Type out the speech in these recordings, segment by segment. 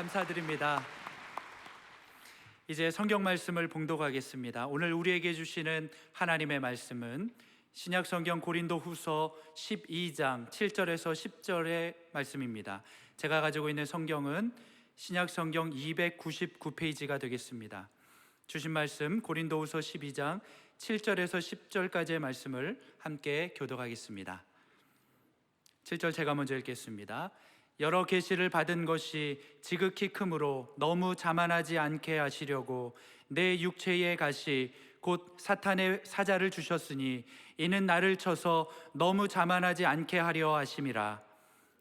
감사드립니다. 이제 성경 말씀을 봉독하겠습니다. 오늘 우리에게 주시는 하나님의 말씀은 신약 성경 고린도후서 12장 7절에서 10절의 말씀입니다. 제가 가지고 있는 성경은 신약 성경 299페이지가 되겠습니다. 주신 말씀 고린도후서 12장 7절에서 10절까지의 말씀을 함께 교독하겠습니다. 7절 제가 먼저 읽겠습니다. 여러 계시를 받은 것이 지극히 크므로 너무 자만하지 않게 하시려고 내 육체의 가시 곧 사탄의 사자를 주셨으니 이는 나를 쳐서 너무 자만하지 않게 하려 하심이라.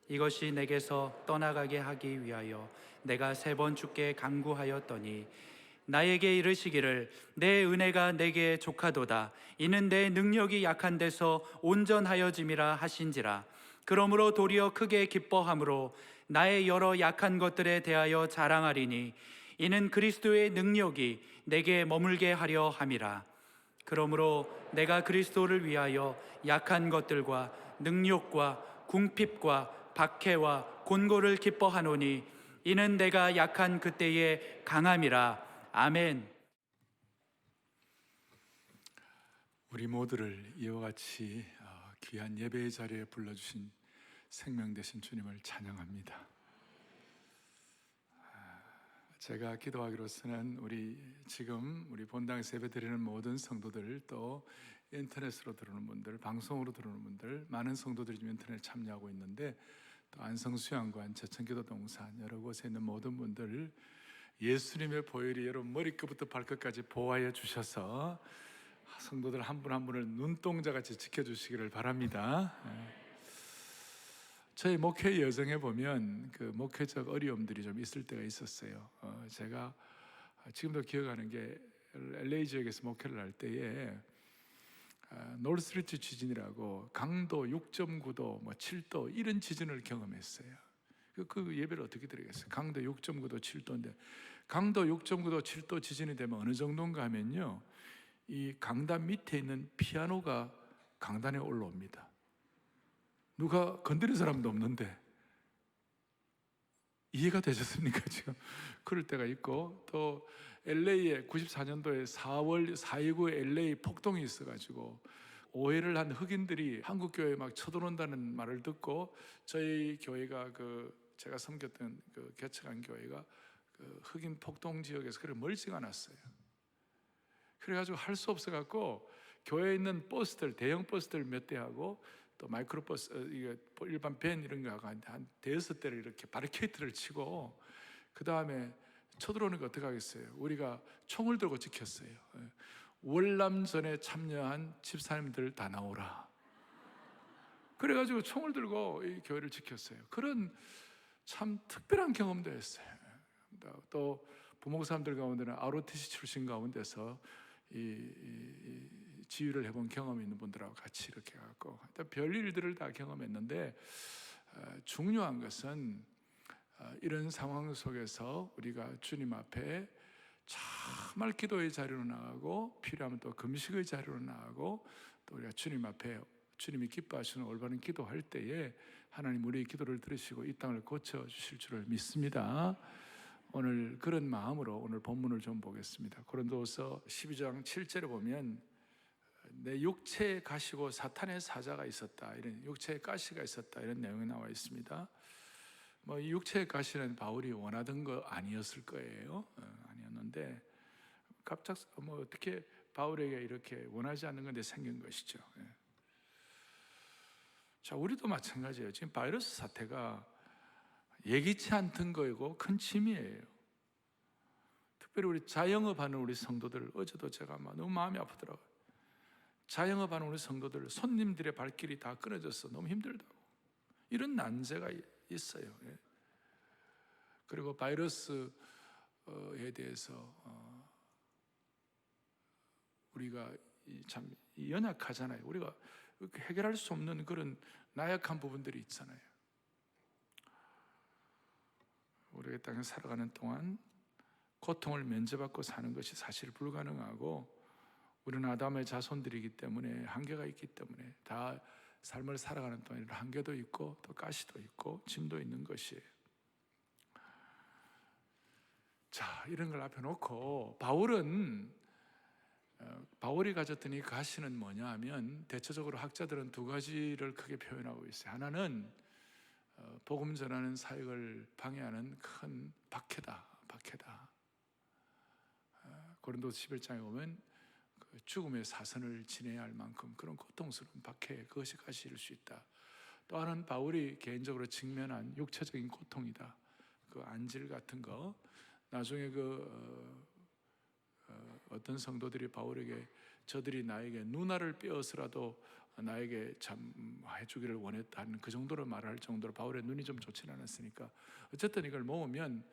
이것이 내게서 떠나가게 하기 위하여 내가 3번 주께 간구하였더니 나에게 이르시기를 내 은혜가 내게 족하도다. 이는 내 능력이 약한 데서 온전하여짐이라 하신지라. 그러므로 도리어 크게 기뻐함으로 나의 여러 약한 것들에 대하여 자랑하리니 이는 그리스도의 능력이 내게 머물게 하려 함이라. 그러므로 내가 그리스도를 위하여 약한 것들과 능욕과 궁핍과 박해와 곤고를 기뻐하노니 이는 내가 약한 그때의 강함이라. 아멘. 우리 모두를 이와 같이 귀한 예배의 자리에 불러주신 생명 되신 주님을 찬양합니다. 제가 기도하기로서는 우리 본당에서 예배드리는 모든 성도들, 또 인터넷으로 들어오는 분들, 방송으로 들어오는 분들, 많은 성도들이 지금 인터넷 참여하고 있는데, 또 안성수양관, 제천기도 동산 여러 곳에 있는 모든 분들, 예수님의 보혈이 여러분 머리끝부터 발끝까지 보호하여 주셔서 성도들 한 분 한 분을 눈동자같이 지켜주시기를 바랍니다. 저희 목회 여정에 보면 그 목회적 어려움들이 좀 있을 때가 있었어요. 제가 지금도 기억하는 게 LA 지역에서 목회를 할 때에 노스트리트 지진이라고 강도 6.9도, 7도 이런 지진을 경험했어요. 그 예배를 어떻게 드리겠어요? 강도 6.9도, 7도인데 강도 6.9도, 7도 지진이 되면 어느 정도인가 하면요, 이 강단 밑에 있는 피아노가 강단에 올라옵니다. 누가 건드린 사람도 없는데 이해가 되셨습니까? 지금 그럴 때가 있고, 또 LA에 94년도에 4월 4.29 LA 폭동이 있어가지고 오해를 한 흑인들이 한국 교회에 막 쳐들어온다는 말을 듣고 저희 교회가 제가 섬겼던 개척한 교회가 흑인 폭동 지역에서 그래 멀지가 않았어요. 그래가지고 할 수 없어갖고 교회에 있는 버스들, 대형 버스들 몇 대하고 또 마이크로버스, 일반 밴 이런 거하고 한 대여섯 대를 이렇게 바리케이트를 치고, 그 다음에 쳐들어오는 거 어떻게 하겠어요? 우리가 총을 들고 지켰어요. 월남전에 참여한 집사님들 다 나오라. 그래가지고 총을 들고 이 교회를 지켰어요. 그런 참 특별한 경험도 했어요. 또 부목사님들 가운데는 ROTC 출신 가운데서 지휘를 해본 경험이 있는 분들하고 같이 이렇게 해갖고 별 일들을 다 경험했는데, 중요한 것은 이런 상황 속에서 우리가 주님 앞에 정말 기도의 자리로 나가고 필요하면 또 금식의 자리로 나가고, 또 우리가 주님 앞에 주님이 기뻐하시는 올바른 기도할 때에 하나님 우리의 기도를 들으시고 이 땅을 고쳐주실 줄을 믿습니다. 오늘 그런 마음으로 오늘 본문을 좀 보겠습니다. 고린도서 12장 7절에 보면 내 육체에 가시고 사탄의 사자가 있었다, 이런 육체에 가시가 있었다, 이런 내용이 나와 있습니다. 이 육체의 가시는 바울이 원하던 거 아니었을 거예요. 아니었는데 어떻게 바울에게 이렇게 원하지 않는 건데 생긴 것이죠. 자, 우리도 마찬가지예요. 지금 바이러스 사태가 예기치 않던 거이고 큰 짐이에요. 특별히 우리 자영업하는 우리 성도들, 어제도 제가 너무 마음이 아프더라고요. 자영업하는 우리 성도들, 손님들의 발길이 다 끊어져서 너무 힘들다고, 이런 난제가 있어요. 그리고 바이러스에 대해서 우리가 참 연약하잖아요. 우리가 해결할 수 없는 그런 나약한 부분들이 있잖아요. 우리가 이 땅에 살아가는 동안 고통을 면제받고 사는 것이 사실 불가능하고, 우리는 아담의 자손들이기 때문에 한계가 있기 때문에 다 삶을 살아가는 동안 한계도 있고 또 가시도 있고 짐도 있는 것이에요. 자, 이런 걸 앞에 놓고 바울이 가졌던 이 가시는 뭐냐 하면 대체적으로 학자들은 두 가지를 크게 표현하고 있어요. 하나는 복음 전하는 사역을 방해하는 큰 박해다. 고린도서 11장에 보면 그 죽음의 사선을 지내야 할 만큼 그런 고통스러운 박해, 그것이 가시일 수 있다. 또 하나는 바울이 개인적으로 직면한 육체적인 고통이다. 그 안질 같은 거. 나중에 어떤 성도들이 바울에게 저들이 나에게 누나를 빼어서라도 나에게 참 해주기를 원했다는 그 정도로 말할 정도로 바울의 눈이 좀 좋지는 않았으니까 어쨌든 이걸 모으면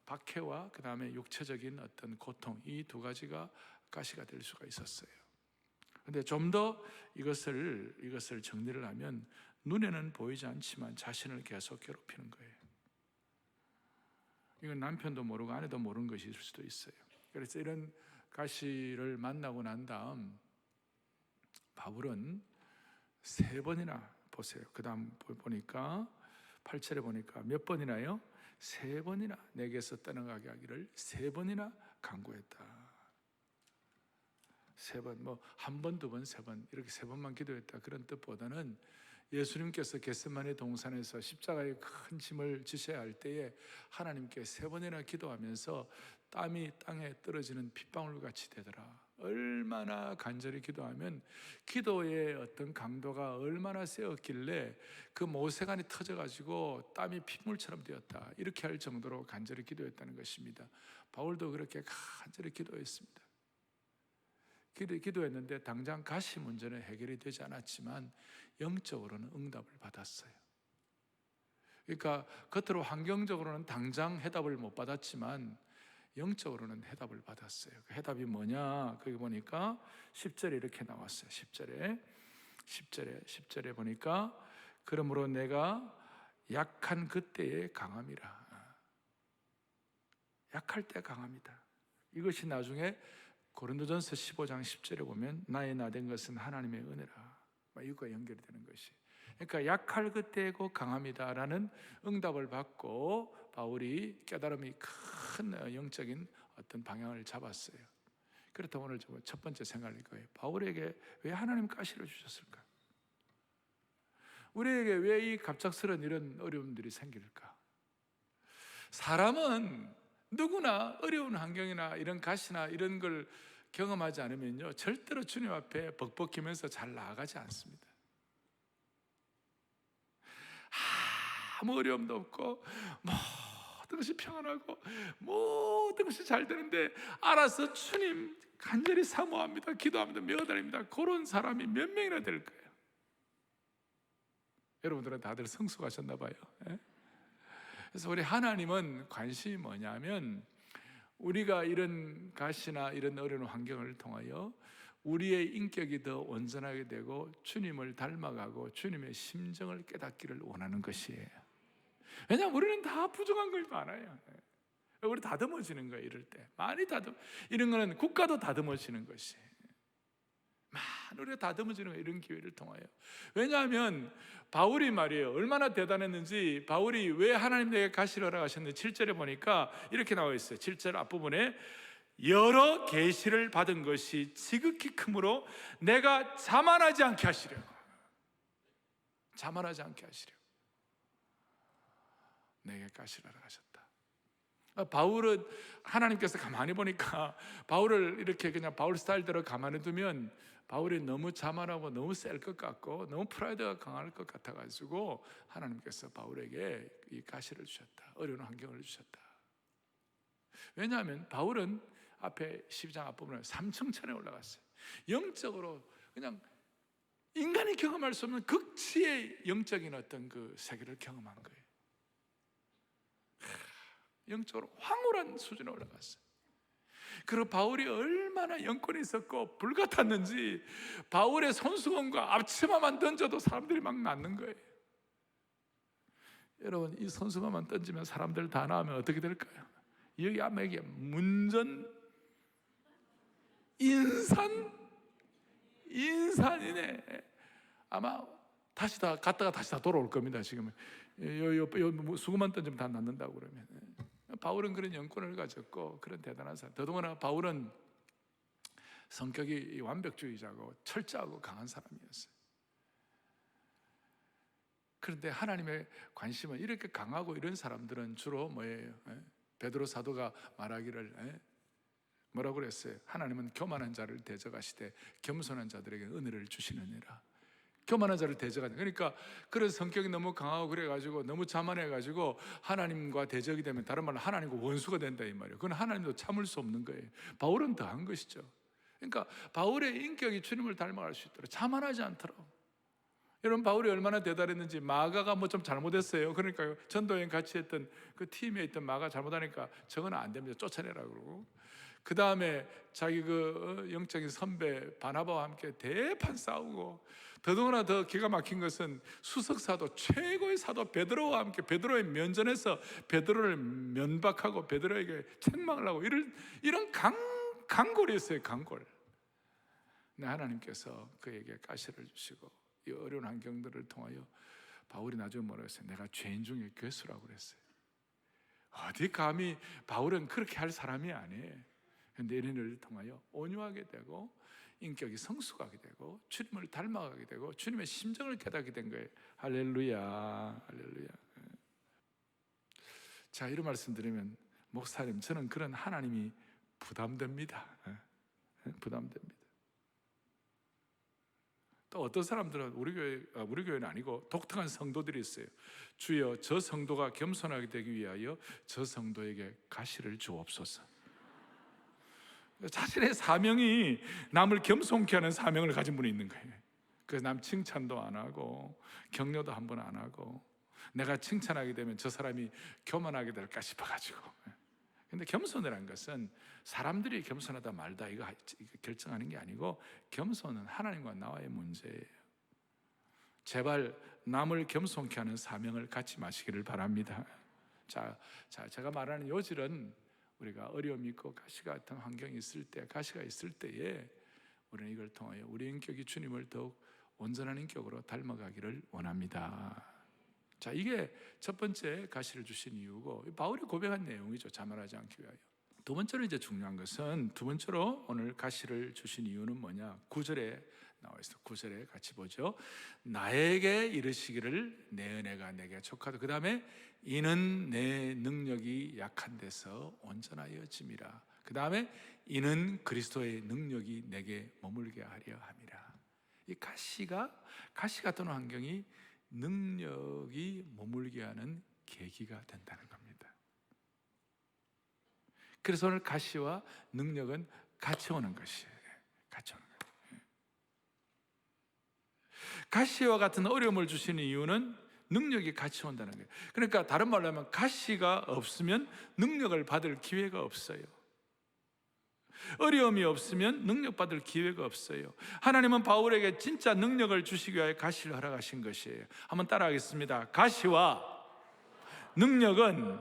박해와 그 다음에 육체적인 어떤 고통, 이 두 가지가 가시가 될 수가 있었어요. 근데 좀 더 이것을 정리를 하면 눈에는 보이지 않지만 자신을 계속 괴롭히는 거예요. 이건 남편도 모르고 아내도 모르는 것일 수도 있어요. 그래서 이런 가시를 만나고 난 다음 바울은 3번이나 보세요. 그 다음 보니까 8절에 보니까 몇 번이나요? 3번이나 내게서 떠나가게 하기를 3번이나 간구했다. 3번, 뭐 한 번, 두 번, 3번 이렇게 3번만 기도했다 그런 뜻보다는 예수님께서 겟세마네 동산에서 십자가의 큰 짐을 지셔야 할 때에 하나님께 3번이나 기도하면서 땀이 땅에 떨어지는 핏방울 같이 되더라. 얼마나 간절히 기도하면 기도의 어떤 강도가 얼마나 세었길래 그 모세관이 터져가지고 땀이 핏물처럼 되었다. 이렇게 할 정도로 간절히 기도했다는 것입니다. 바울도 그렇게 간절히 기도했습니다. 기도했는데 당장 가시 문제는 해결이 되지 않았지만 영적으로는 응답을 받았어요. 그러니까 겉으로 환경적으로는 당장 해답을 못 받았지만 영적으로는 해답을 받았어요. 그 해답이 뭐냐? 거기 보니까 10절에 이렇게 나왔어요. 10절에 보니까 그러므로 내가 약한 그때에 강함이라. 약할 때 강합니다. 이것이 나중에 고린도전서 15장 10절에 보면 나의 나된 것은 하나님의 은혜라. 이것과 연결이 되는 것이. 그러니까 약할 그때고 강함이다라는 응답을 받고 바울이 깨달음이 큰 영적인 어떤 방향을 잡았어요. 그렇다면 오늘 첫 번째 생각할 거예요. 바울에게 왜 하나님 가시를 주셨을까? 우리에게 왜 이 갑작스러운 이런 어려움들이 생길까? 사람은 누구나 어려운 환경이나 이런 가시나 이런 걸 경험하지 않으면요 절대로 주님 앞에 벅벅이면서 잘 나아가지 않습니다. 아무 어려움도 없고 모든 것이 평안하고 모든 것이 잘 되는데 알아서 주님 간절히 사모합니다. 기도합니다. 매어다닙니다. 그런 사람이 몇 명이나 될 거예요. 여러분들은 다들 성숙하셨나 봐요. 그래서 우리 하나님은 관심이 뭐냐면 우리가 이런 가시나 이런 어려운 환경을 통하여 우리의 인격이 더 온전하게 되고 주님을 닮아가고 주님의 심정을 깨닫기를 원하는 것이에요. 왜냐하면 우리는 다 부족한 걸 많아요. 우리 다듬어지는 거예요. 이럴 때 많이 이런 거는 국가도 다듬어지는 것이에요. 우리가 다듬어지는 거예요. 이런 기회를 통하여. 왜냐하면 바울이 말이에요 얼마나 대단했는지. 바울이 왜 하나님 내게 가시를 허락하셨는지 7절에 보니까 이렇게 나와 있어요. 7절 앞부분에 여러 계시를 받은 것이 지극히 크므로 내가 자만하지 않게 하시려고. 자만하지 않게 하시려고 내게 가시를 허락하셨다. 바울은 하나님께서 가만히 보니까 바울을 이렇게 그냥 바울 스타일대로 가만히 두면 바울이 너무 자만하고 너무 셀 것 같고 너무 프라이드가 강할 것 같아가지고 하나님께서 바울에게 이 가시를 주셨다. 어려운 환경을 주셨다. 왜냐하면 바울은 앞에 12장 앞부분에 3층천에 올라갔어요. 영적으로 그냥 인간이 경험할 수 없는 극치의 영적인 어떤 그 세계를 경험한 거예요. 영적으로 황홀한 수준에 올라갔어요. 그리고 바울이 얼마나 영권이 있었고 불같았는지 바울의 손수건과 앞치마만 던져도 사람들이 막 낫는 거예요. 여러분 이 손수건만 던지면 사람들 다 나오면 어떻게 될까요? 여기 아마 이게 문전 인산이네. 아마 다시 다 갔다가 다시 다 돌아올 겁니다. 지금 요 수건만 던지면 다 낫는다고 그러면 바울은 그런 영권을 가졌고 그런 대단한 사람. 더더구나 바울은 성격이 완벽주의자고 철저하고 강한 사람이었어요. 그런데 하나님의 관심은 이렇게 강하고 이런 사람들은 주로 뭐예요? 베드로 사도가 말하기를 뭐라고 그랬어요? 하나님은 교만한 자를 대적하시되 겸손한 자들에게 은혜를 주시느니라. 교만한 자를 대적하는, 그러니까 그런 성격이 너무 강하고 그래가지고 너무 자만해가지고 하나님과 대적이 되면 다른 말로 하나님과 원수가 된다 이 말이에요. 그건 하나님도 참을 수 없는 거예요. 바울은 더한 것이죠. 그러니까 바울의 인격이 주님을 닮아갈 수 있도록 자만하지 않도록. 여러분, 바울이 얼마나 대단했는지. 마가가 뭐 좀 잘못했어요. 그러니까 전도여행 같이 했던 그 팀에 있던 마가 잘못하니까 저건 안 됩니다, 쫓아내라 그러고, 그 다음에 자기 그 영적인 선배 바나바와 함께 대판 싸우고, 더더구나 더 기가 막힌 것은 수석 사도, 최고의 사도 베드로와 함께 베드로의 면전에서 베드로를 면박하고 베드로에게 책망을 하고 이런 강골이었어요. 강골. 근데 하나님께서 그에게 가시를 주시고 이 어려운 환경들을 통하여 바울이 나중에 뭐라고 했어요? 내가 죄인 중에 괴수라고 그랬어요. 어디 감히, 바울은 그렇게 할 사람이 아니에요. 그런데 이런 일을 통하여 온유하게 되고 인격이 성숙하게 되고 주님을 닮아가게 되고 주님의 심정을 깨닫게 된 거예요. 할렐루야, 할렐루야. 자, 이런 말씀 드리면, 목사님, 저는 그런 하나님이 부담됩니다. 부담됩니다. 또 어떤 사람들은 우리 교회는 아니고 독특한 성도들이 있어요. 주여, 저 성도가 겸손하게 되기 위하여 저 성도에게 가시를 주옵소서. 자신의 사명이 남을 겸손케 하는 사명을 가진 분이 있는 거예요. 그래서 남 칭찬도 안 하고 격려도 한 번 안 하고, 내가 칭찬하게 되면 저 사람이 교만하게 될까 싶어가지고. 근데 겸손이라는 것은 사람들이 겸손하다 말다 이거 결정하는 게 아니고, 겸손은 하나님과 나와의 문제예요. 제발 남을 겸손케 하는 사명을 갖지 마시기를 바랍니다. 자, 제가 말하는 요질은 우리가 어려움이 있고 가시가 같은 환경이 있을 때, 가시가 있을 때에 우리는 이걸 통하여 우리 인격이 주님을 더욱 온전한 인격으로 닮아가기를 원합니다. 자, 이게 첫 번째 가시를 주신 이유고, 바울이 고백한 내용이죠. 자만하지 않기 위하여. 두 번째로 이제 중요한 것은, 두 번째로 오늘 가시를 주신 이유는 뭐냐? 9절에 나와 있어요. 9절에 같이 보죠. 나에게 이르시기를 내 은혜가 내게 족하다. 그 다음에 이는 내 능력이 약한 데서 온전하여 짐이라. 그 다음에 이는 그리스도의 능력이 내게 머물게 하려 함이라. 이 가시 같은 환경이 능력이 머물게 하는 계기가 된다는 겁니다. 그래서 오늘 가시와 능력은 같이 오는 것이에요. 같이 오는 거예요. 가시와 같은 어려움을 주시는 이유는 능력이 같이 온다는 거예요. 그러니까 다른 말로 하면 가시가 없으면 능력을 받을 기회가 없어요. 어려움이 없으면 능력 받을 기회가 없어요. 하나님은 바울에게 진짜 능력을 주시기 위하여 가시를 허락하신 것이에요. 한번 따라하겠습니다. 가시와 능력은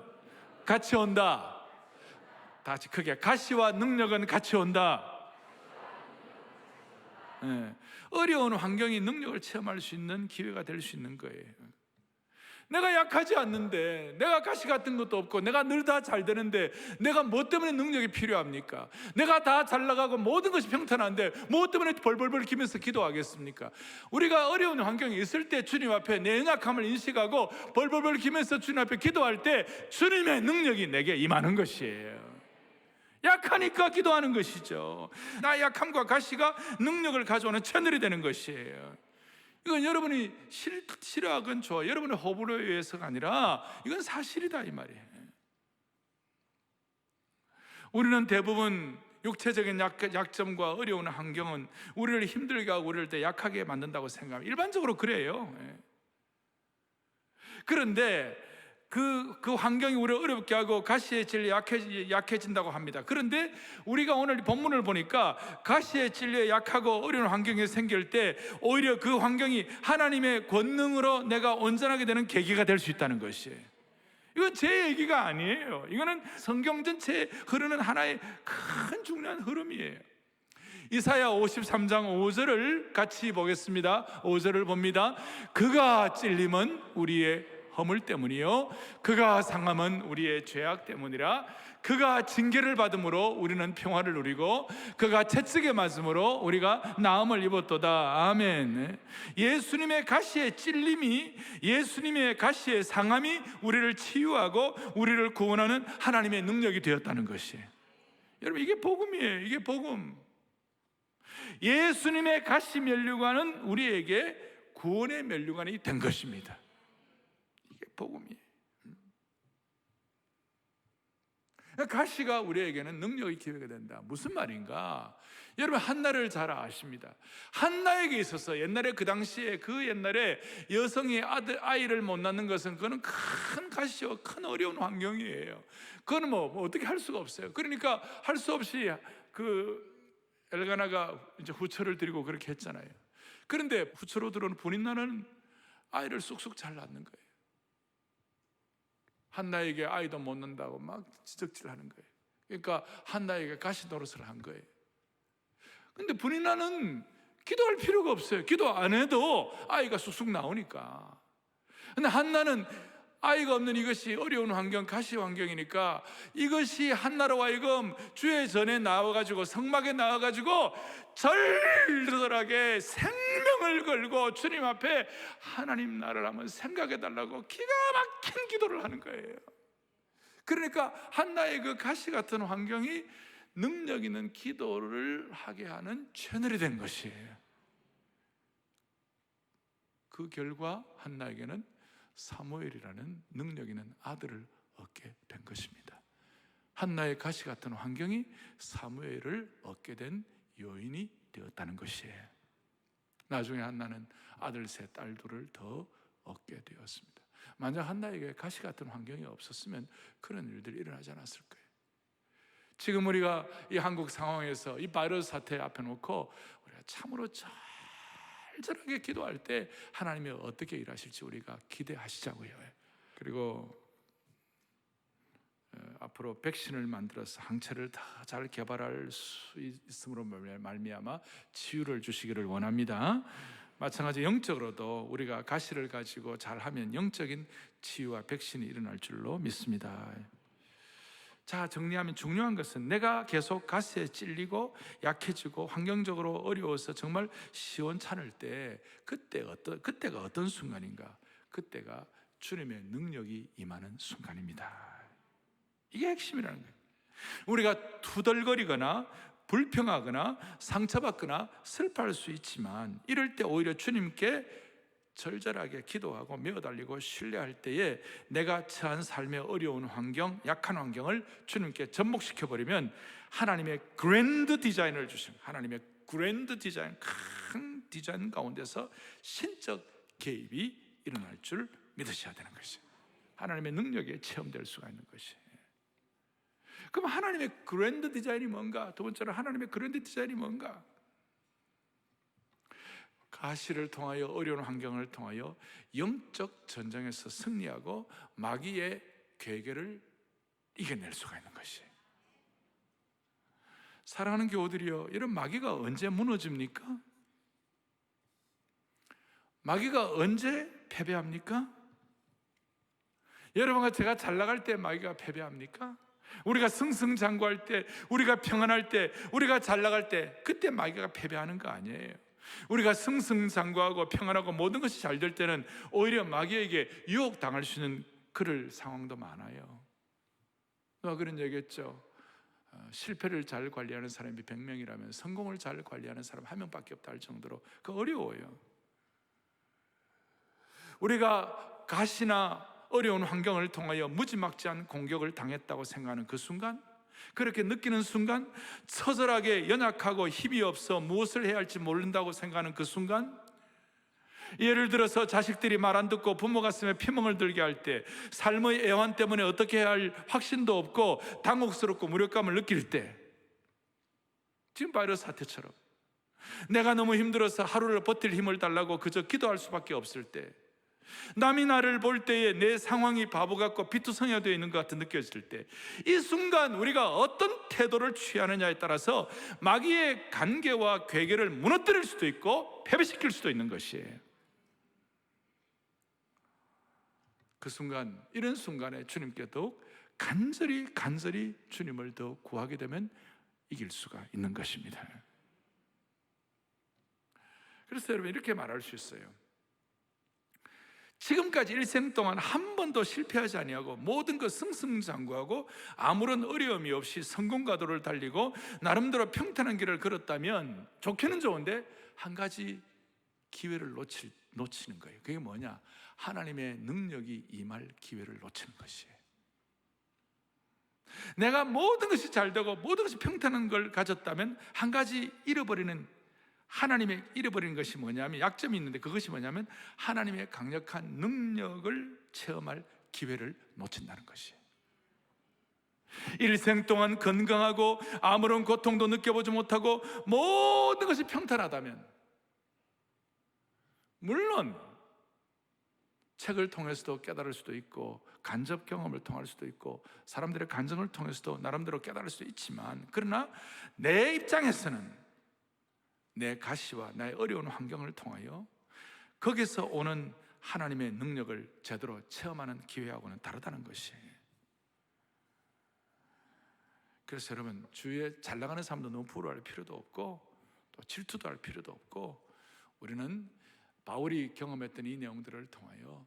같이 온다. 다 같이 크게, 가시와 능력은 같이 온다. 네. 어려운 환경이 능력을 체험할 수 있는 기회가 될 수 있는 거예요. 내가 약하지 않는데, 내가 가시 같은 것도 없고, 내가 늘 다 잘 되는데 내가 뭐 때문에 능력이 필요합니까? 내가 다 잘 나가고 모든 것이 평탄한데 뭐 때문에 벌벌벌 기면서 기도하겠습니까? 우리가 어려운 환경에 있을 때 주님 앞에 내 연약함을 인식하고 벌벌벌 기면서 주님 앞에 기도할 때 주님의 능력이 내게 임하는 것이에요. 약하니까 기도하는 것이죠. 나의 약함과 가시가 능력을 가져오는 채널이 되는 것이에요. 이건 여러분이 싫어하건 좋아, 여러분의 호불호에 의해서가 아니라 이건 사실이다 이 말이에요. 우리는 대부분 육체적인 약점과 어려운 환경은 우리를 힘들게 하고 우리를 더 약하게 만든다고 생각합니다. 일반적으로 그래요. 그런데 그 환경이 우리를 어렵게 하고 가시의 진리에 약해진다고 합니다. 그런데 우리가 오늘 본문을 보니까 가시의 진리에 약하고 어려운 환경이 생길 때 오히려 그 환경이 하나님의 권능으로 내가 온전하게 되는 계기가 될 수 있다는 것이에요. 이건 제 얘기가 아니에요. 이거는 성경 전체에 흐르는 하나의 큰 중요한 흐름이에요. 이사야 53장 5절을 같이 보겠습니다. 5절을 봅니다. 그가 찔림은 우리의 허물 때문이요 그가 상함은 우리의 죄악 때문이라. 그가 징계를 받음으로 우리는 평화를 누리고 그가 채찍에 맞음으로 우리가 나음을 입었도다. 아멘. 예수님의 가시의 찔림이, 예수님의 가시의 상함이 우리를 치유하고 우리를 구원하는 하나님의 능력이 되었다는 것이, 여러분, 이게 복음이에요. 이게 복음. 예수님의 가시 면류관은 우리에게 구원의 면류관이 된 것입니다. 이게 복음이에요. 가시가 우리에게는 능력이 기회가 된다. 무슨 말인가? 여러분, 한나를 잘 아십니다. 한나에게 있어서 옛날에, 그 당시에, 그 옛날에 여성이 아이를 못 낳는 것은 그거는 큰 가시와 큰 어려운 환경이에요. 그거는 뭐 어떻게 할 수가 없어요. 그러니까 할 수 없이 엘가나가 이제 후처를 드리고 그렇게 했잖아요. 그런데 후처로 들어온 분인나는 아이를 쑥쑥 잘 낳는 거예요. 한나에게 아이도 못 낳는다고 막 지적질하는 거예요. 그러니까 한나에게 가시 노릇을 한 거예요. 근데 분인나는 기도할 필요가 없어요. 기도 안 해도 아이가 쑥쑥 나오니까. 근데 한나는 아이가 없는 이것이 어려운 환경, 가시 환경이니까 이것이 한나로 하여금 주의 전에 나와가지고, 성막에 나와가지고 절절하게 생명을 걸고 주님 앞에 하나님 나를 한번 생각해달라고 기가 막힌 기도를 하는 거예요. 그러니까 한나의 그 가시 같은 환경이 능력 있는 기도를 하게 하는 채널이 된 것이에요. 그 결과 한나에게는 사무엘이라는 능력 있는 아들을 얻게 된 것입니다. 한나의 가시 같은 환경이 사무엘을 얻게 된 요인이 되었다는 것이에요. 나중에 한나는 아들 셋, 딸 둘을 더 얻게 되었습니다. 만약 한나에게 가시 같은 환경이 없었으면 그런 일들이 일어나지 않았을 거예요. 지금 우리가 이 한국 상황에서 이 바이러스 사태 앞에 놓고 우리가 참으로 절절하게 기도할 때 하나님이 어떻게 일하실지 우리가 기대하시자고요. 그리고 앞으로 백신을 만들어서 항체를 다 잘 개발할 수 있음으로 말미암아 치유를 주시기를 원합니다. 마찬가지 영적으로도 우리가 가시를 가지고 잘하면 영적인 치유와 백신이 일어날 줄로 믿습니다. 자, 정리하면 중요한 것은 내가 계속 가시에 찔리고 약해지고 환경적으로 어려워서 정말 시원찮을 때 그때가 어떤 순간인가? 그때가 주님의 능력이 임하는 순간입니다. 이게 핵심이라는 거예요. 우리가 투덜거리거나 불평하거나 상처받거나 슬퍼할 수 있지만 이럴 때 오히려 주님께 절절하게 기도하고 메어달리고 신뢰할 때에 내가 처한 삶의 어려운 환경, 약한 환경을 주님께 접목시켜버리면 하나님의 그랜드 디자인을 주신, 하나님의 그랜드 디자인, 큰 디자인 가운데서 신적 개입이 일어날 줄 믿으셔야 되는 것이에요. 하나님의 능력이 체험될 수가 있는 것이에요. 그럼 하나님의 그랜드 디자인이 뭔가? 두 번째로 하나님의 그랜드 디자인이 뭔가? 가시를 통하여, 어려운 환경을 통하여 영적 전쟁에서 승리하고 마귀의 괴계를 이겨낼 수가 있는 것이에요. 사랑하는 교우들이여, 이런 마귀가 언제 무너집니까? 마귀가 언제 패배합니까? 여러분과 제가 잘 나갈 때 마귀가 패배합니까? 우리가 승승장구할 때, 우리가 평안할 때, 우리가 잘 나갈 때, 그때 마귀가 패배하는 거 아니에요. 우리가 승승장구하고 평안하고 모든 것이 잘 될 때는 오히려 마귀에게 유혹당할 수 있는 그럴 상황도 많아요. 누가 그런 얘기했죠. 실패를 잘 관리하는 사람이 100명이라면 성공을 잘 관리하는 사람 1명밖에 없다 할 정도로 그 어려워요. 우리가 가시나 어려운 환경을 통하여 무지막지한 공격을 당했다고 생각하는 그 순간, 그렇게 느끼는 순간, 처절하게 연약하고 힘이 없어 무엇을 해야 할지 모른다고 생각하는 그 순간, 예를 들어서 자식들이 말 안 듣고 부모 가슴에 피멍을 들게 할 때, 삶의 애환 때문에 어떻게 해야 할 확신도 없고 당혹스럽고 무력감을 느낄 때, 지금 바이러스 사태처럼 내가 너무 힘들어서 하루를 버틸 힘을 달라고 그저 기도할 수밖에 없을 때, 남이 나를 볼 때에 내 상황이 바보 같고 비투성이되어 있는 것 같은 느껴질 때, 이 순간 우리가 어떤 태도를 취하느냐에 따라서 마귀의 간계와 괴계를 무너뜨릴 수도 있고 패배시킬 수도 있는 것이에요. 그 순간, 이런 순간에 주님께 더욱 간절히 주님을 더 구하게 되면 이길 수가 있는 것입니다. 그래서 여러분 이렇게 말할 수 있어요. 지금까지 일생 동안 한 번도 실패하지 아니하고 모든 것 승승장구하고 아무런 어려움이 없이 성공가도를 달리고 나름대로 평탄한 길을 걸었다면 좋기는 좋은데 한 가지 기회를 놓치는 거예요. 그게 뭐냐? 하나님의 능력이 임할 기회를 놓치는 것이에요. 내가 모든 것이 잘 되고 모든 것이 평탄한 걸 가졌다면 한 가지 하나님의 잃어버리는 것이 뭐냐면, 약점이 있는데 그것이 뭐냐면 하나님의 강력한 능력을 체험할 기회를 놓친다는 것이에요. 일생 동안 건강하고 아무런 고통도 느껴보지 못하고 모든 것이 평탄하다면, 물론 책을 통해서도 깨달을 수도 있고 간접 경험을 통할 수도 있고 사람들의 간증을 통해서도 나름대로 깨달을 수도 있지만, 그러나 내 입장에서는 내 가시와 나의 어려운 환경을 통하여 거기서 오는 하나님의 능력을 제대로 체험하는 기회하고는 다르다는 것이에요. 그래서 여러분, 주위에 잘 나가는 사람도 너무 부러워할 필요도 없고 또 질투도 할 필요도 없고, 우리는 바울이 경험했던 이 내용들을 통하여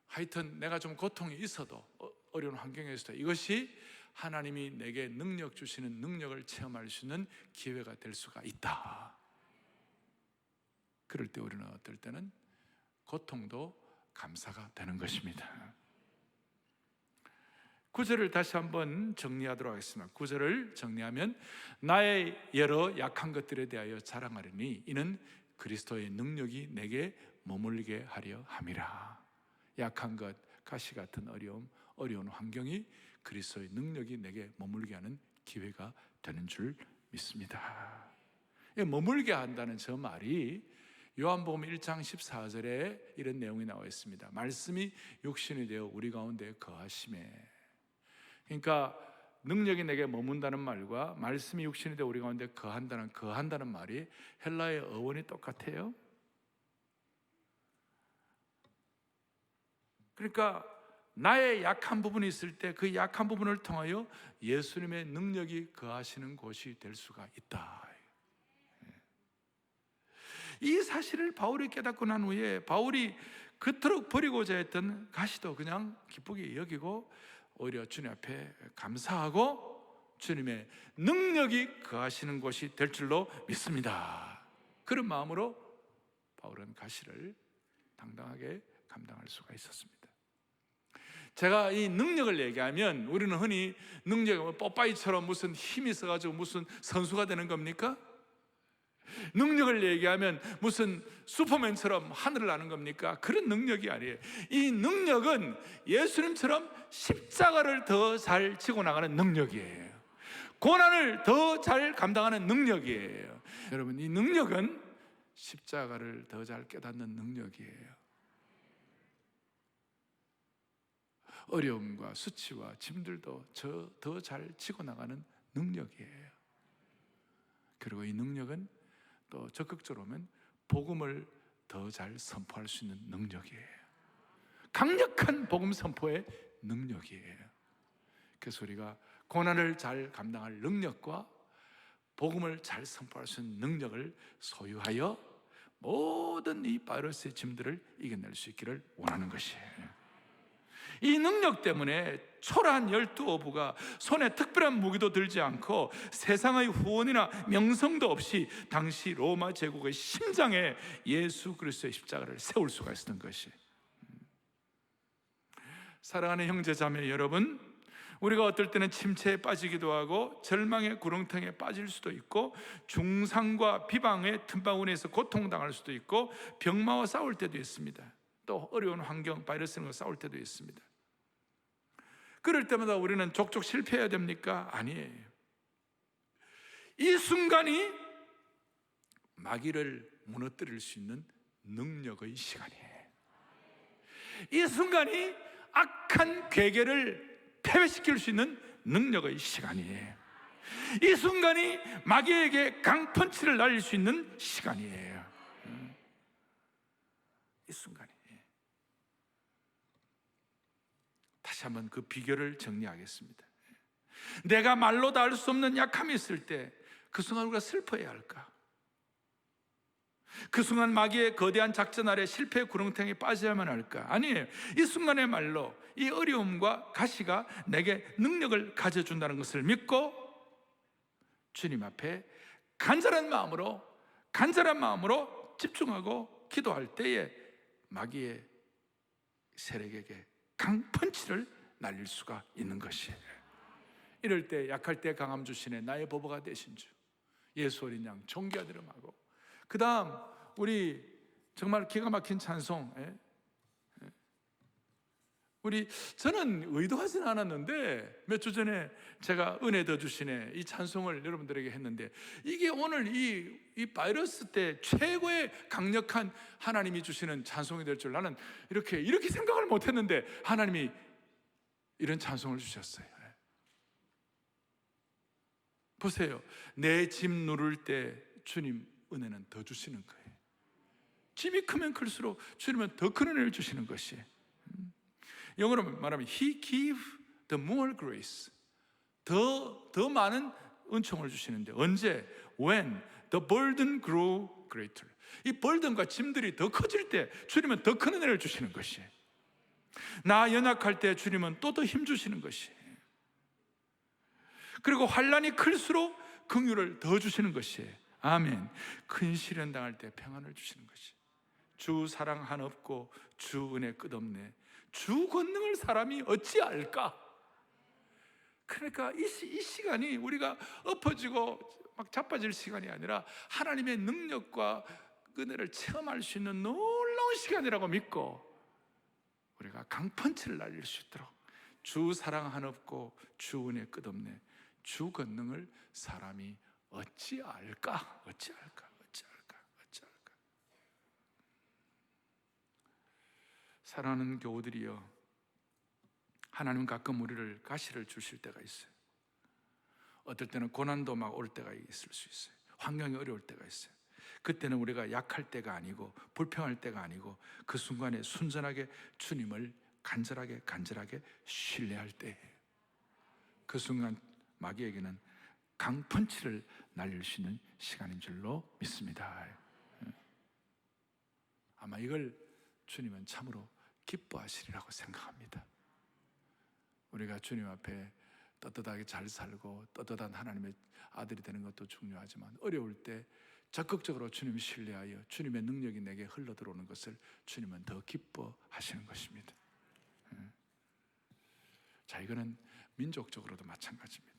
하여튼 내가 좀 고통이 있어도 어려운 환경에서도 이것이 하나님이 내게 능력 주시는 능력을 체험할 수 있는 기회가 될 수가 있다. 그럴 때 우리는 어떨 때는 고통도 감사가 되는 것입니다. 9절을 다시 한번 정리하도록 하겠습니다. 9절을 정리하면, 나의 여러 약한 것들에 대하여 자랑하리니 이는 그리스도의 능력이 내게 머물게 하려 함이라. 약한 것, 가시 같은 어려운 환경이 그리스도의 능력이 내게 머물게 하는 기회가 되는 줄 믿습니다. 머물게 한다는 저 말이 요한복음 1장 14절에 이런 내용이 나와 있습니다. 말씀이 육신이 되어 우리 가운데 거하심에. 그러니까 능력이 내게 머문다는 말과 말씀이 육신이 되어 우리 가운데 거한다는 말이 헬라의 어원이 똑같아요. 그러니까 나의 약한 부분이 있을 때 그 약한 부분을 통하여 예수님의 능력이 거하시는 곳이 될 수가 있다. 이 사실을 바울이 깨닫고 난 후에 바울이 그토록 버리고자 했던 가시도 그냥 기쁘게 여기고 오히려 주님 앞에 감사하고 주님의 능력이 거하시는 곳이 될 줄로 믿습니다. 그런 마음으로 바울은 가시를 당당하게 감당할 수가 있었습니다. 제가 이 능력을 얘기하면 우리는 흔히 능력이 뽀빠이처럼 무슨 힘이 있어가지고 무슨 선수가 되는 겁니까? 능력을 얘기하면 무슨 슈퍼맨처럼 하늘을 나는 겁니까? 그런 능력이 아니에요. 이 능력은 예수님처럼 십자가를 더 잘 지고 나가는 능력이에요. 고난을 더 잘 감당하는 능력이에요. 여러분, 이 능력은 십자가를 더 잘 깨닫는 능력이에요. 어려움과 수치와 짐들도 더 잘 지고 나가는 능력이에요. 그리고 이 능력은 또 적극적으로 보면 복음을 더 잘 선포할 수 있는 능력이에요. 강력한 복음 선포의 능력이에요. 그래서 우리가 고난을 잘 감당할 능력과 복음을 잘 선포할 수 있는 능력을 소유하여 모든 이 바이러스의 짐들을 이겨낼 수 있기를 원하는 것이에요. 이 능력 때문에 초라한 12어부가 손에 특별한 무기도 들지 않고 세상의 후원이나 명성도 없이 당시 로마 제국의 심장에 예수 그리스도의 십자가를 세울 수가 있었던 것이. 사랑하는 형제 자매 여러분, 우리가 어떨 때는 침체에 빠지기도 하고 절망의 구렁텅이에 빠질 수도 있고 중상과 비방의 틈바구니에서 고통당할 수도 있고 병마와 싸울 때도 있습니다. 또 어려운 환경, 바이러스와 싸울 때도 있습니다. 그럴 때마다 우리는 족족 실패해야 됩니까? 아니에요. 이 순간이 마귀를 무너뜨릴 수 있는 능력의 시간이에요. 이 순간이 악한 괴계를 패배시킬 수 있는 능력의 시간이에요. 이 순간이 마귀에게 강펀치를 날릴 수 있는 시간이에요. 이 순간이. 다시 한번 그 비결을 정리하겠습니다. 내가 말로 다 할 수 없는 약함이 있을 때 그 순간 우리가 슬퍼해야 할까? 그 순간 마귀의 거대한 작전 아래 실패의 구렁텅이에 빠져야만 할까? 아니에요. 이 순간의 말로 이 어려움과 가시가 내게 능력을 가져준다는 것을 믿고 주님 앞에 간절한 마음으로 집중하고 기도할 때에 마귀의 세력에게 강펀치를 날릴 수가 있는 것이에요. 이럴 때 약할 때 강함 주시네 나의 보보가 되신 주 예수 어린 양 존귀하드름하고, 그 다음 우리 정말 기가 막힌 찬송, 저는 의도하진 않았는데 몇 주 전에 제가 은혜 더 주시네 이 찬송을 여러분들에게 했는데, 이게 오늘 이 바이러스 때 최고의 강력한 하나님이 주시는 찬송이 될 줄 나는 이렇게 생각을 못했는데 하나님이 이런 찬송을 주셨어요. 보세요. 내 짐 누를 때 주님 은혜는 더 주시는 거예요. 짐이 크면 클수록 주님은 더 큰 은혜를 주시는 것이. 영어로 말하면 He give the more grace. 더 많은 은총을 주시는데 언제? When the burden grew greater. 이 burden과 짐들이 더 커질 때 주님은 더 큰 은혜를 주시는 것이. 나 연약할 때 주님은 또 더 힘 주시는 것이. 그리고 환난이 클수록 긍휼을 더 주시는 것이. 아멘. 큰 시련 당할 때 평안을 주시는 것이. 주 사랑 한없고 주 은혜 끝없네. 주 권능을 사람이 어찌 알까? 그러니까 이 시간이 우리가 엎어지고 막 자빠질 시간이 아니라 하나님의 능력과 은혜를 체험할 수 있는 놀라운 시간이라고 믿고 우리가 강펀치를 날릴 수 있도록 주 사랑 한없고 주 은혜 끝없네. 주 권능을 사람이 어찌 알까? 어찌 알까? 어찌 알까? 어찌 알까? 사랑하는 교우들이여, 하나님 가끔 우리를 가시를 주실 때가 있어요. 어떨 때는 고난도 막 올 때가 있을 수 있어요. 환경이 어려울 때가 있어요. 그때는 우리가 약할 때가 아니고 불평할 때가 아니고 그 순간에 순전하게 주님을 간절하게 신뢰할 때예요. 그 순간 마귀에게는 강펀치를 날릴 수 있는 시간인 줄로 믿습니다. 아마 이걸 주님은 참으로 기뻐하시리라고 생각합니다. 우리가 주님 앞에 떳떳하게 잘 살고 떳떳한 하나님의 아들이 되는 것도 중요하지만 어려울 때 적극적으로 주님을 신뢰하여 주님의 능력이 내게 흘러들어오는 것을 주님은 더 기뻐하시는 것입니다. 자, 이거는 민족적으로도 마찬가지입니다.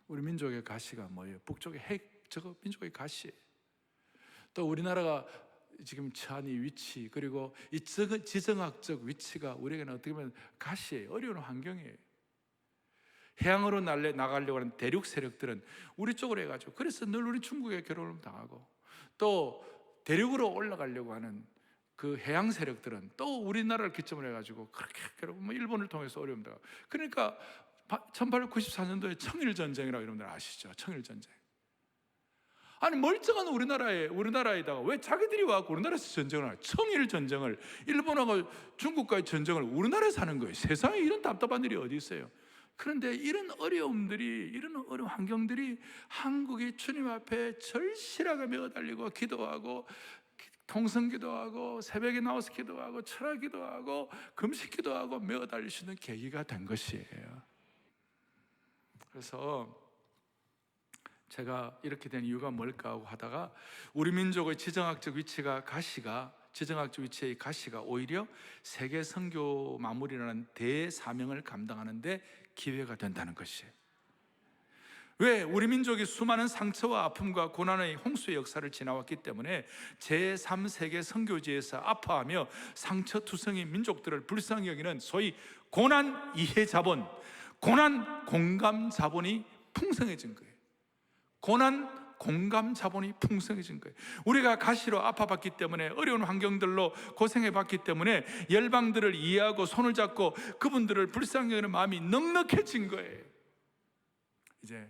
우리 민족의 가시가 뭐예요? 북쪽의 저거 민족의 가시예요. 또 우리나라가 지금 처한 이 위치, 그리고 이 지정학적 위치가 우리에게는 어떻게 보면 가시예요. 어려운 환경이에요. 해양으로 나가려고 하는 대륙 세력들은 우리 쪽으로 해가지고, 그래서 늘 우리 중국에 괴로움을 당하고, 또 대륙으로 올라가려고 하는 그 해양 세력들은 또 우리나라를 기점으로 해가지고 그렇게 괴롭고, 일본을 통해서 어려움을 당하고. 그러니까 1894년도에 청일전쟁이라고 여러분들 아시죠? 청일전쟁. 아니 멀쩡한 우리나라에다가 왜 자기들이 와서 우리나라에서 전쟁을 하냐? 청일전쟁을, 일본하고 중국과의 전쟁을 우리나라에서 하는 거예요. 세상에 이런 답답한 일이 어디 있어요? 그런데 이런 어려움들이, 이런 어려운 환경들이 한국이 주님 앞에 절실하게 매어달리고 기도하고 통성기도하고 새벽에 나와서 기도하고 철학기도하고 금식기도하고 매어달릴 수 있는 계기가 된 것이에요. 그래서 제가 이렇게 된 이유가 뭘까 하고 하다가 우리 민족의 지정학적 위치의 가시가 오히려 세계 선교 마무리라는 대사명을 감당하는 데 기회가 된다는 것이에요. 왜? 우리 민족이 수많은 상처와 아픔과 고난의 홍수의 역사를 지나왔기 때문에 제3세계 선교지에서 아파하며 상처투성이 민족들을 불쌍히 여기는 소위 고난 이해 자본, 고난 공감 자본이 풍성해진 거예요. 고난 공감 자본이 풍성해진 거예요. 우리가 가시로 아파봤기 때문에, 어려운 환경들로 고생해봤기 때문에 열방들을 이해하고 손을 잡고 그분들을 불쌍히 여기는 마음이 넉넉해진 거예요. 이제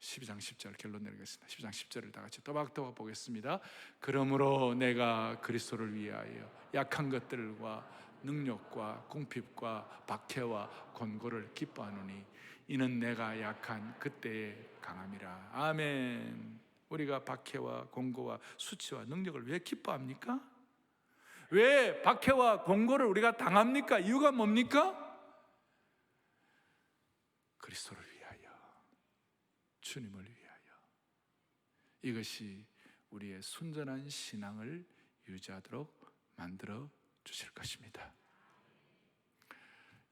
12장 10절 결론 내리겠습니다. 12장 10절을 다 같이 또박또박 보겠습니다. 그러므로 내가 그리스도를 위하여 약한 것들과 능력과 궁핍과 박해와 권고를 기뻐하노니 이는 내가 약한 그때의 강함이라. 아멘. 우리가 박해와 권고와 수치와 능력을 왜 기뻐합니까? 왜 박해와 권고를 우리가 당합니까? 이유가 뭡니까? 그리스도를 위하여, 주님을 위하여. 이것이 우리의 순전한 신앙을 유지하도록 만들어 주실 것입니다.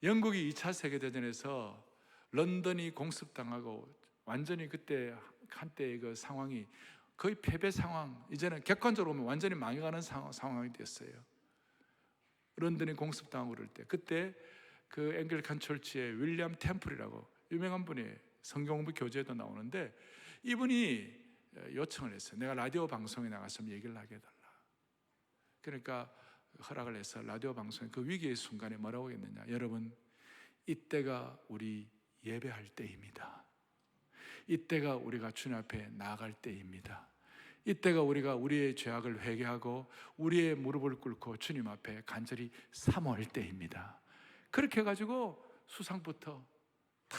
영국이 2차 세계대전에서 런던이 공습당하고 완전히 그때 한때의 그 상황이 거의 패배 상황, 이제는 객관적으로 보면 완전히 망해가는 상황이 됐어요. 런던이 공습당하고 그럴 때, 그때 그 앵글리칸 철치의 윌리엄 템플이라고 유명한 분이 성경공부 교재에도 나오는데, 이분이 요청을 했어요. 내가 라디오 방송에 나가서 얘기를 하게 해달라. 그러니까 허락을 해서 라디오 방송에 그 위기의 순간에 뭐라고 했느냐, 여러분, 이때가 우리 예배할 때입니다. 이때가 우리가 주님 앞에 나아갈 때입니다. 이때가 우리가 우리의 죄악을 회개하고 우리의 무릎을 꿇고 주님 앞에 간절히 사모할 때입니다. 그렇게 해가지고 수상부터 다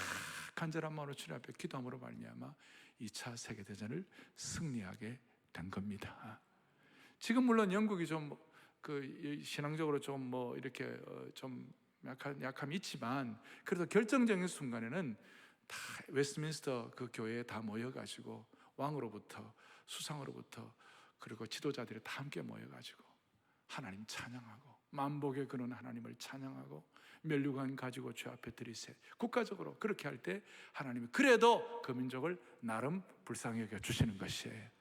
간절한 마음으로 주님 앞에 기도함으로 말미암아 2차 세계대전을 승리하게 된 겁니다. 지금 물론 영국이 좀 그 신앙적으로 좀 뭐 이렇게 좀 약함이 있지만, 그래도 결정적인 순간에는 다 웨스트민스터 그 교회에 다 모여가지고 왕으로부터 수상으로부터 그리고 지도자들이 다 함께 모여가지고 하나님 찬양하고 만복의 근원 하나님을 찬양하고 면류관 가지고 주 앞에 들이세 국가적으로 그렇게 할 때 하나님이 그래도 그 민족을 나름 불쌍히 여겨 주시는 것이에요.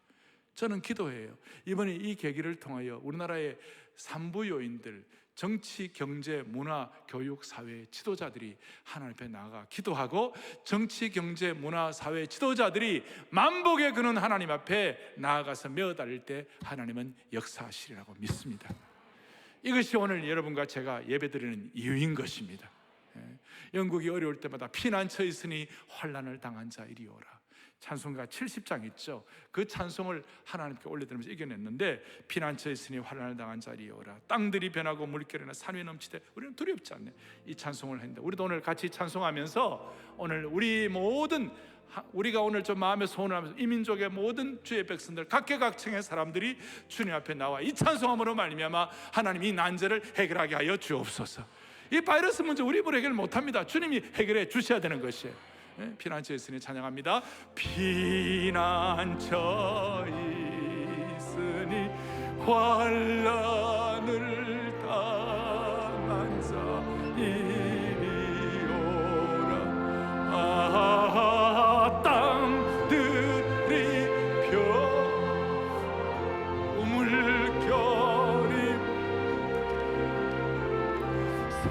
저는 기도해요. 이번에 이 계기를 통하여 우리나라의 삼부 요인들, 정치, 경제, 문화, 교육, 사회 지도자들이 하나님 앞에 나아가 기도하고, 정치, 경제, 문화, 사회 지도자들이 만복의 근원 하나님 앞에 나아가서 메어달릴 때 하나님은 역사하시리라고 믿습니다. 이것이 오늘 여러분과 제가 예배드리는 이유인 것입니다. 영국이 어려울 때마다 피난처에 있으니 환난을 당한 자 이리 오라. 찬송가 70장 있죠. 그 찬송을 하나님께 올려드리면서 이겨냈는데, 피난처에 있으니 환난을 당한 자리에 오라. 땅들이 변하고 물결이나 산이 넘치되 우리는 두렵지 않네. 이 찬송을 했는데, 우리도 오늘 같이 찬송하면서 오늘 우리가 오늘 좀 마음의 소원을 하면서 이 민족의 모든 주의 백성들 각계각층의 사람들이 주님 앞에 나와 이 찬송함으로 말미암아 하나님이 이 난제를 해결하게 하여 주옵소서. 이 바이러스 문제 우리 입으로 해결 못합니다. 주님이 해결해 주셔야 되는 것이에요. 피난처에 있으니 찬양합니다. 피난처에 있으니 환난을 당한 자 이리 오라. 땅들이 물결이 산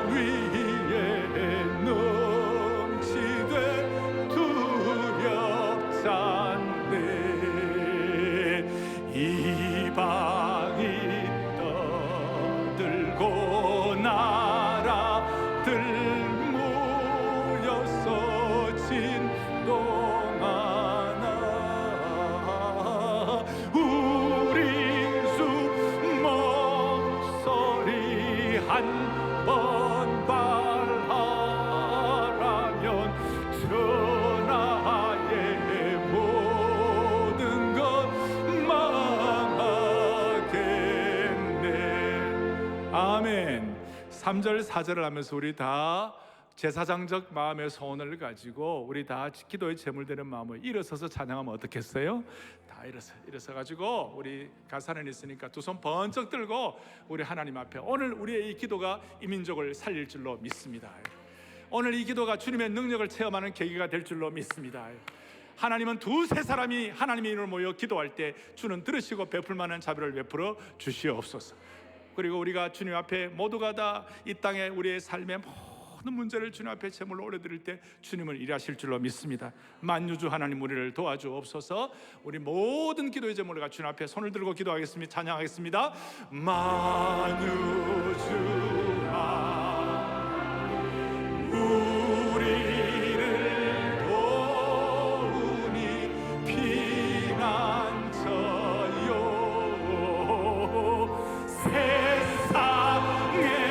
위에 넘치되 두렵잖네. 이방이 떠들고 나라들 모여서 진동하나. 우리 주 목소리 한번 발하라면 천하의 모든 것 망하겠네. 아멘. 3절 4절을 하면서 우리 다 제사장적 마음의 소원을 가지고 우리 다 기도의 제물되는 마음을 일어서서 찬양하면 어떻겠어요? 다 일어서 가지고 우리 가사는 있으니까 두 손 번쩍 들고 우리 하나님 앞에, 오늘 우리의 이 기도가 이 민족을 살릴 줄로 믿습니다. 오늘 이 기도가 주님의 능력을 체험하는 계기가 될 줄로 믿습니다. 하나님은 두세 사람이 하나님의 이름을 모여 기도할 때 주는 들으시고 베풀 만한 자비를 베풀어 주시옵소서. 그리고 우리가 주님 앞에 모두가 다 이 땅에 우리의 삶의 모든 문제를 주님 앞에 제물로 올려드릴 때 주님은 일하실 줄로 믿습니다. 만유주 하나님 우리를 도와주옵소서. 우리 모든 기도의 제물을 주님 앞에 손을 들고 기도하겠습니다. 찬양하겠습니다. 만유주아 우리를 도우니 피난처요 세상에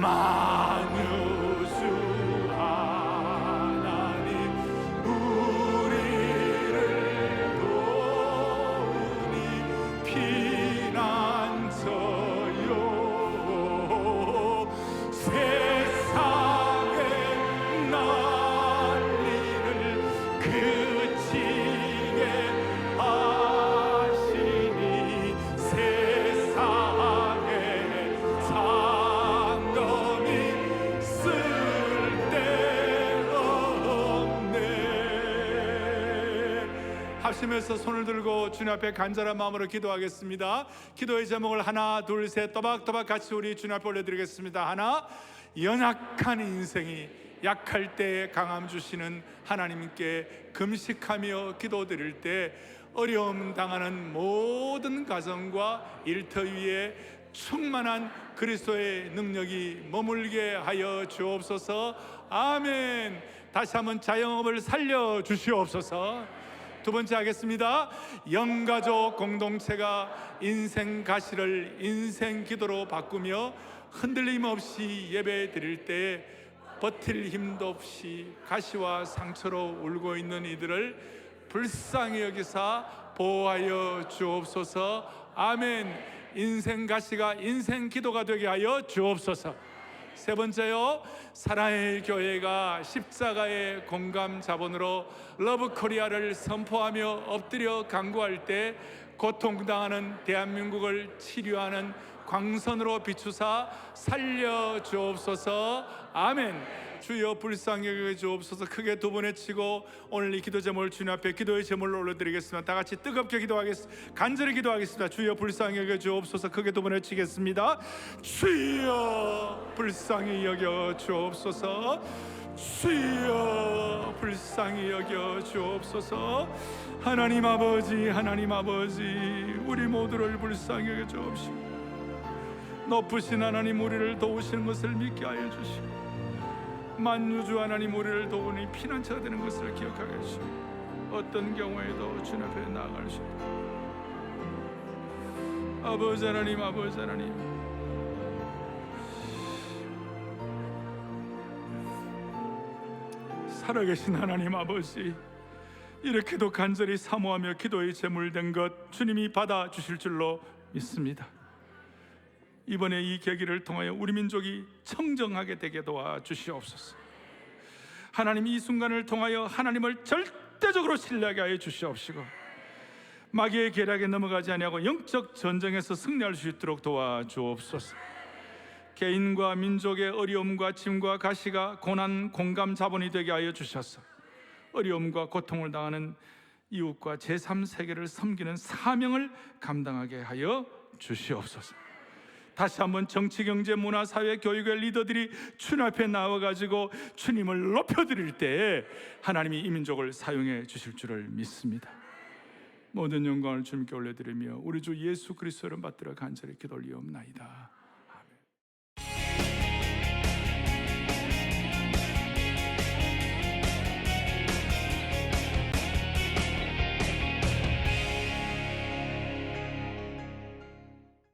만유주 하나님 우리를 도우니 피난처요 세상의 난리를 그치게 하시니 세상에 상검이 쓸데없네. 합심해서 손을 들고 주님 앞에 간절한 마음으로 기도하겠습니다. 기도의 제목을 하나 둘 셋 또박또박 같이 우리 주님 앞에 올려드리겠습니다. 하나, 연약한 인생이 약할 때 강함 주시는 하나님께 금식하며 기도드릴 때 어려움 당하는 모든 가정과 일터 위에 충만한 그리스도의 능력이 머물게 하여 주옵소서. 아멘. 다시 한번 자영업을 살려 주시옵소서. 두 번째 하겠습니다. 영가족 공동체가 인생 가시를 인생 기도로 바꾸며 흔들림 없이 예배 드릴 때 버틸 힘도 없이 가시와 상처로 울고 있는 이들을 불쌍히 여기사 보호하여 주옵소서. 아멘. 인생 가시가 인생 기도가 되게 하여 주옵소서. 세 번째요, 사랑의 교회가 십자가의 공감 자본으로 러브 코리아를 선포하며 엎드려 간구할 때 고통당하는 대한민국을 치료하는 광선으로 비추사 살려 주옵소서. 아멘. 주여 불쌍히 여겨 주옵소서. 크게 두 번 외치고 오늘 이 기도 제목을 주님 앞에 기도의 제목으로 올려드리겠습니다. 다 같이 뜨겁게 기도하겠습니다. 간절히 기도하겠습니다. 주여 불쌍히 여겨 주옵소서. 크게 두 번 외치겠습니다. 주여 불쌍히 여겨 주옵소서. 주여 불쌍히 여겨 주옵소서. 하나님 아버지, 하나님 아버지, 우리 모두를 불쌍히 여겨 주옵시고 높으신 하나님 우리를 도우시는 것을 믿게 하여 주시고 만유주 하나님 우리를 도우니 피난처가 되는 것을 기억하게 하시고 어떤 경우에도 주님 앞에 나아갈 수 있도록 아버지 하나님, 아버지 하나님, 살아계신 하나님 아버지, 이렇게도 간절히 사모하며 기도의 제물된 것 주님이 받아주실 줄로 믿습니다. 이번에 이 계기를 통하여 우리 민족이 청정하게 되게 도와주시옵소서. 하나님, 이 순간을 통하여 하나님을 절대적으로 신뢰하게 하여 주시옵시고 마귀의 계략에 넘어가지 아니하고 영적 전쟁에서 승리할 수 있도록 도와주옵소서. 개인과 민족의 어려움과 짐과 가시가 고난, 공감, 자본이 되게 하여 주셔서 어려움과 고통을 당하는 이웃과 제3세계를 섬기는 사명을 감당하게 하여 주시옵소서. 다시 한번 정치, 경제, 문화, 사회, 교육의 리더들이 주님 앞에 나와가지고 주님을 높여드릴 때 하나님이 이 민족을 사용해 주실 줄을 믿습니다. 모든 영광을 주님께 올려드리며 우리 주 예수 그리스도를 받들어 간절히 기도 올리옵나이다.